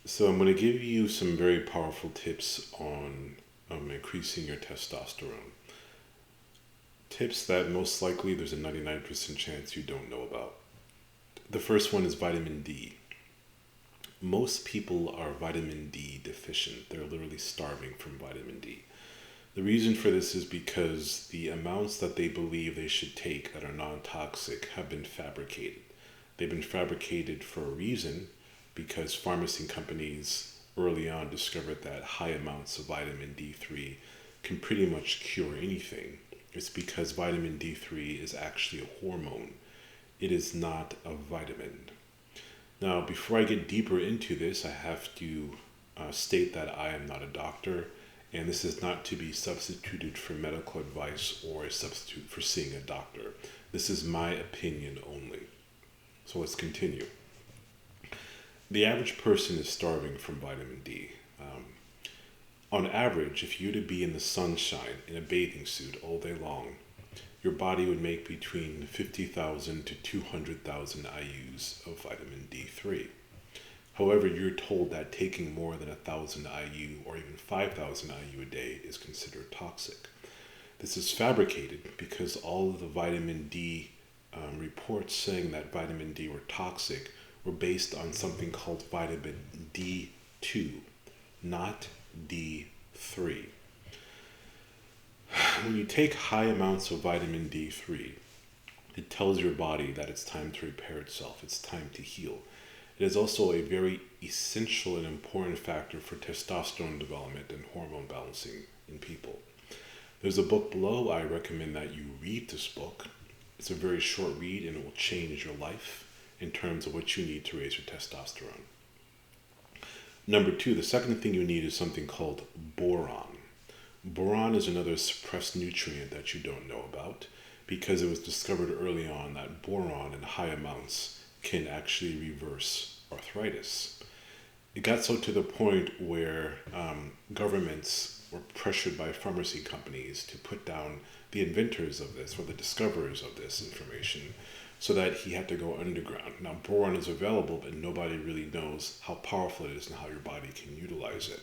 So I'm going to give you some very powerful tips on increasing your testosterone. Tips that most likely there's a 99% chance you don't know about. The first one is vitamin D. Most people are vitamin D deficient. They're literally starving from vitamin D. The reason for this is because the amounts that they believe they should take that are non-toxic have been fabricated. They've been fabricated for a reason because pharmacy companies early on discovered that high amounts of vitamin D3 can pretty much cure anything. It's because vitamin D3 is actually a hormone. It is not a vitamin. Now, before I get deeper into this, I have to state that I am not a doctor, and this is not to be substituted for medical advice or a substitute for seeing a doctor. This is my opinion only. So let's continue. The average person is starving from vitamin D. On average, if you were to be in the sunshine in a bathing suit all day long, your body would make between 50,000 to 200,000 IUs of vitamin D3. However, you're told that taking more than 1,000 IU or even 5,000 IU a day is considered toxic. This is fabricated because all of the vitamin D reports saying that vitamin D were toxic were based on something called vitamin D2, not D3. When you take high amounts of vitamin D3, it tells your body that it's time to repair itself, it's time to heal. It is also a very essential and important factor for testosterone development and hormone balancing in people. There's a book below. I recommend that you read this book. It's a very short read and it will change your life in terms of what you need to raise your testosterone. Number two, the second thing you need is something called boron. Boron is another suppressed nutrient that you don't know about because it was discovered early on that boron in high amounts can actually reverse arthritis. It got so to the point where governments were pressured by pharmacy companies to put down the inventors of this or the discoverers of this information so that he had to go underground. Now, boron is available, but nobody really knows how powerful it is and how your body can utilize it.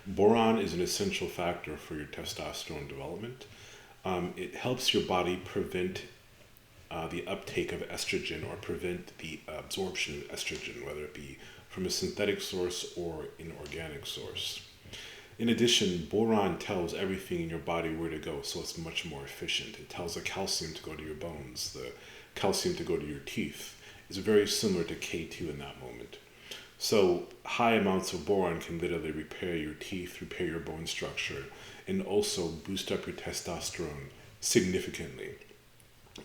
Boron is an essential factor for your testosterone development. It helps your body prevent the uptake of estrogen or prevent the absorption of estrogen, whether it be from a synthetic source or an organic source. In addition, boron tells everything in your body where to go, so it's much more efficient. It tells the calcium to go to your bones, the calcium to go to your teeth. It's very similar to K2 in that moment. So high amounts of boron can literally repair your teeth, repair your bone structure, and also boost up your testosterone significantly.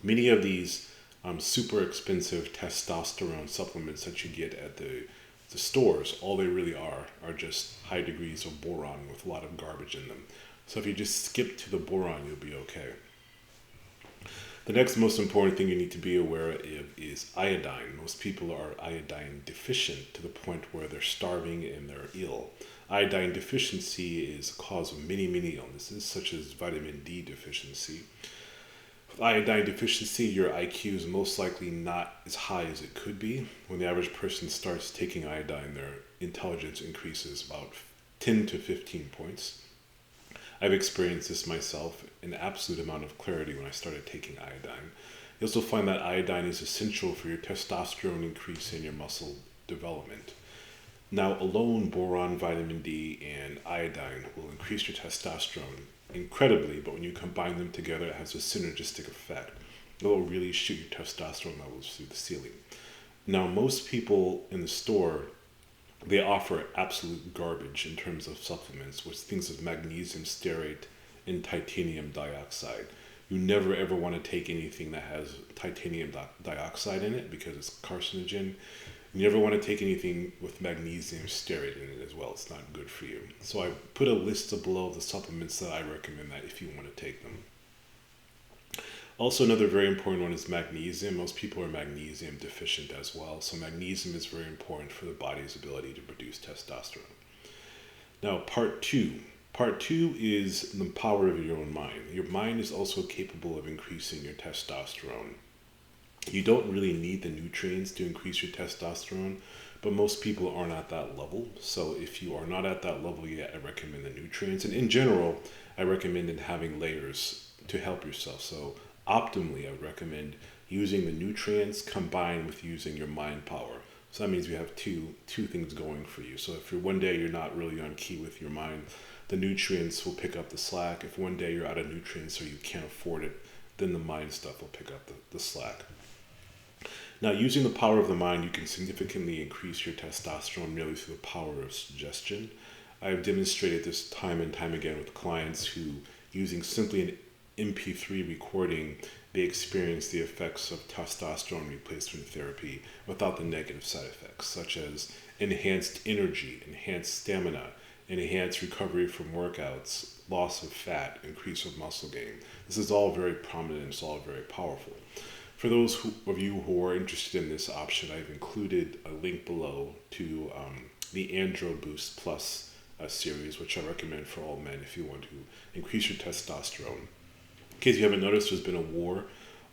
Many of these super expensive testosterone supplements that you get at the stores, all they really are just high degrees of boron with a lot of garbage in them. So if you just skip to the boron, you'll be okay. The next most important thing you need to be aware of is iodine. Most people are iodine deficient to the point where they're starving and they're ill. Iodine deficiency is a cause of many, many illnesses, such as vitamin D deficiency. With iodine deficiency, your IQ is most likely not as high as it could be. When the average person starts taking iodine, their intelligence increases about 10 to 15 points. I've experienced this myself, an absolute amount of clarity when I started taking iodine. You also find that iodine is essential for your testosterone increase and your muscle development. Now, alone, boron, vitamin D, and iodine will increase your testosterone incredibly, but when you combine them together, it has a synergistic effect. It will really shoot your testosterone levels through the ceiling. Now, most people in the store, they offer absolute garbage in terms of supplements, with things like magnesium stearate and titanium dioxide. You never ever want to take anything that has titanium dioxide in it because it's carcinogen. You never want to take anything with magnesium stearate in it as well. It's not good for you. So I put a list below the supplements that I recommend that if you want to take them. Also, another very important one is magnesium. Most people are magnesium deficient as well. So magnesium is very important for the body's ability to produce testosterone. Now, part two. Part two is the power of your own mind. Your mind is also capable of increasing your testosterone. You don't really need the nutrients to increase your testosterone. but most people aren't at that level. So if you are not at that level yet, I recommend the nutrients. And in general, I recommend having layers to help yourself. So optimally, I would recommend using the nutrients combined with using your mind power. So that means you have two things going for you. So if you're one day you're not really on key with your mind, the nutrients will pick up the slack. If one day you're out of nutrients or you can't afford it, then the mind stuff will pick up the slack. Now, using the power of the mind, you can significantly increase your testosterone merely through the power of suggestion. I've demonstrated this time and time again with clients who, using simply an MP3 recording, they experience the effects of testosterone replacement therapy without the negative side effects, such as enhanced energy, enhanced stamina, enhanced recovery from workouts, loss of fat, increase of muscle gain. This is all very prominent, it's all very powerful. For those of you who are interested in this option, I've included a link below to the Androboost Plus series, which I recommend for all men if you want to increase your testosterone. In case you haven't noticed, there's been a war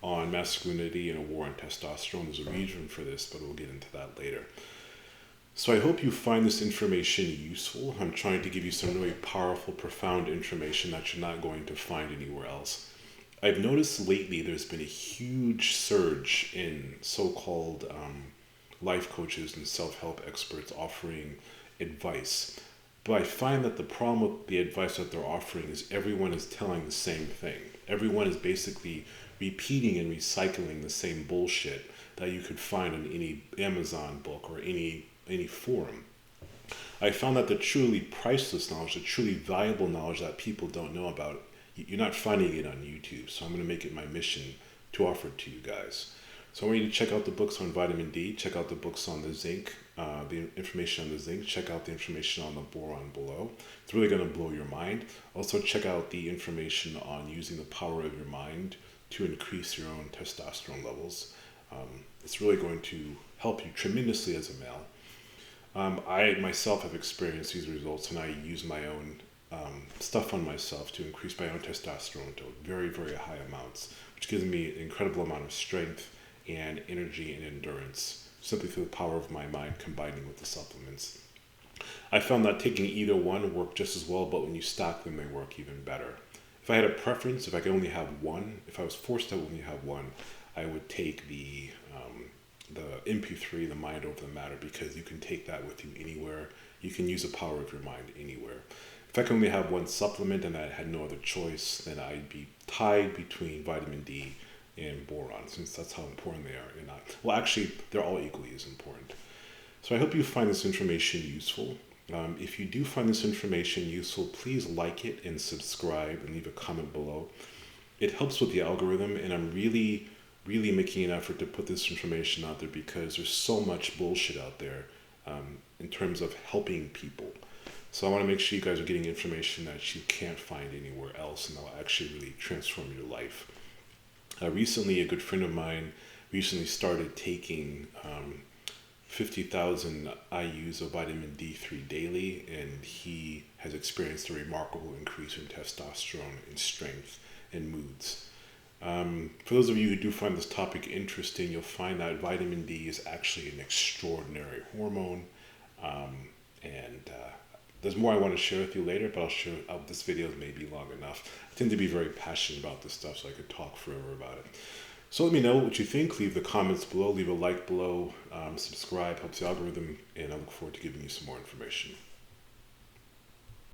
on masculinity and a war on testosterone. There's a reason for this, but we'll get into that later. So I hope you find this information useful. I'm trying to give you some really powerful, profound information that you're not going to find anywhere else. I've noticed lately there's been a huge surge in so-called life coaches and self-help experts offering advice. But I find that the problem with the advice that they're offering is everyone is telling the same thing. Everyone is basically repeating and recycling the same bullshit that you could find in any Amazon book or any forum. I found that the truly priceless knowledge, the truly valuable knowledge that people don't know about, you're not finding it on YouTube. So I'm going to make it my mission to offer it to you guys. So I want you to check out the books on vitamin D, check out the books on the zinc, the information on the zinc, check out the information on the boron below. It's really going to blow your mind. Also check out the information on using the power of your mind to increase your own testosterone levels. It's really going to help you tremendously as a male. I myself have experienced these results, and I use my own stuff on myself to increase my own testosterone to very, very high amounts, which gives me an incredible amount of strength and energy and endurance, simply through the power of my mind combining with the supplements. I found that taking either one worked just as well, but when you stack them, they work even better. If I had a preference, if I could only have one, if I was forced to only have one, I would take the MP3, the mind over the matter, because you can take that with you anywhere. You can use the power of your mind anywhere. If I could only have one supplement and I had no other choice, then I'd be tied between vitamin D and boron, since that's how important they are. Well, actually, they're all equally as important. So I hope you find this information useful. If you do find this information useful, please like it and subscribe and leave a comment below. It helps with the algorithm, and I'm really making an effort to put this information out there because there's so much bullshit out there in terms of helping people. So I want to make sure you guys are getting information that you can't find anywhere else, and that will actually really transform your life. Recently, a good friend of mine recently started taking 50,000 IUs of vitamin D3 daily, and he has experienced a remarkable increase in testosterone and strength and moods. For those of you who do find this topic interesting, you'll find that vitamin D is actually an extraordinary hormone, and there's more I want to share with you later, but I'll share this video may be long enough. I tend to be very passionate about this stuff, so I could talk forever about it. So let me know what you think. Leave the comments below, leave a like below, subscribe, helps the algorithm, and I look forward to giving you some more information.